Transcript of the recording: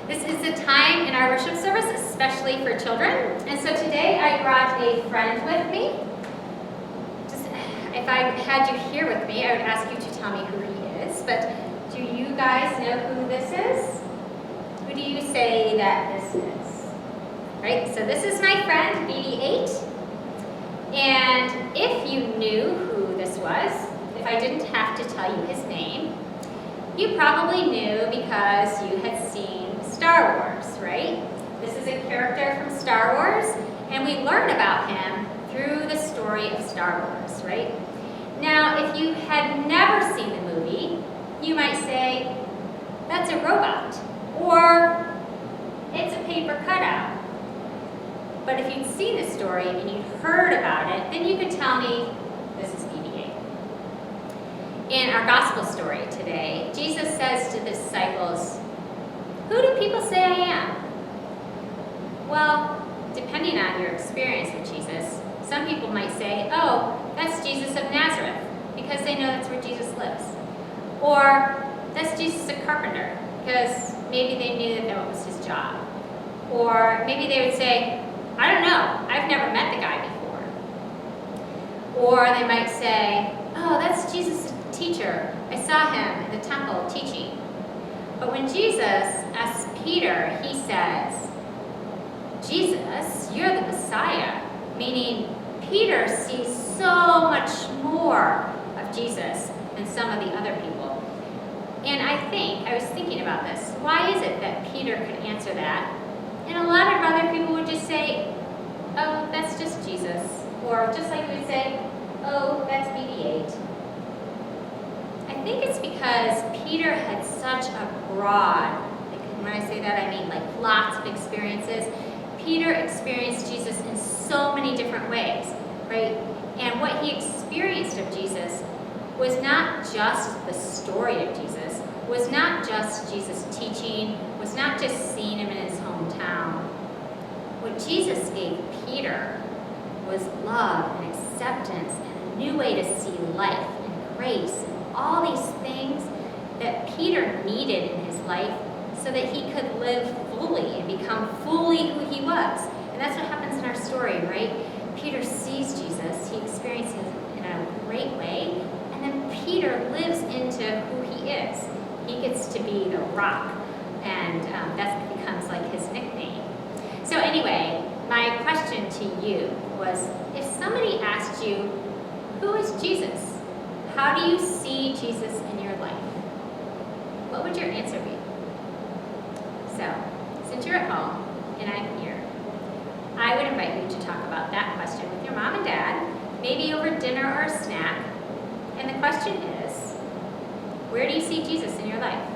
This is a time in our worship service, especially for children. And so today I brought a friend with me. Just, if I had you here with me, I would ask you to tell me who he is. But do you guys know who this is? Who do you say that this is? Right, so this is my friend, BB8. And if you knew who this was, if I didn't have to tell you his name, you probably knew because you had seen Star Wars, right? This is a character from Star Wars, and we learn about him through the story of Star Wars, right? Now, if you had never seen the movie, you might say, that's a robot, or it's a paper cutout. But if you'd seen the story and you'd heard about it, then you could tell me, this is BB8. In our gospel story today, Jesus says to the disciples, who do people say I am? Well, depending on your experience with Jesus, some people might say, oh, that's Jesus of Nazareth, because they know that's where Jesus lives. Or, that's Jesus a carpenter, because maybe they knew that was his job. Or maybe they would say, I don't know, I've never met the guy before. Or they might say, oh, that's Jesus the teacher. I saw him in the temple teaching. But when Jesus asks Peter, he says, Jesus, you're the Messiah. Meaning, Peter sees so much more of Jesus than some of the other people. And I was thinking about this. Why is it that Peter could answer that? And a lot of other people would just say, oh, that's just Jesus. Or just like we would say, oh, that's BB8. I think it's because Peter had such a broad, when I say that I mean like lots of experiences. Peter experienced Jesus in so many different ways, right? And what he experienced of Jesus was not just the story of Jesus, was not just Jesus teaching, was not just seeing him in his hometown. What Jesus gave Peter was love and acceptance and a new way to see life and grace and all these things that Peter needed in his life so that he could live fully and become fully who he was. And that's what happens in our story, right? Peter sees Jesus, he experiences it in a great way, and then Peter lives into who he is. He gets to be the rock, and that becomes like his nickname. So anyway, my question to you was, if somebody asked you, who is Jesus? How do you see Jesus in your life? What would your answer be? So, since you're at home and I'm here, I would invite you to talk about that question with your mom and dad, maybe over dinner or a snack. And the question is, where do you see Jesus in your life?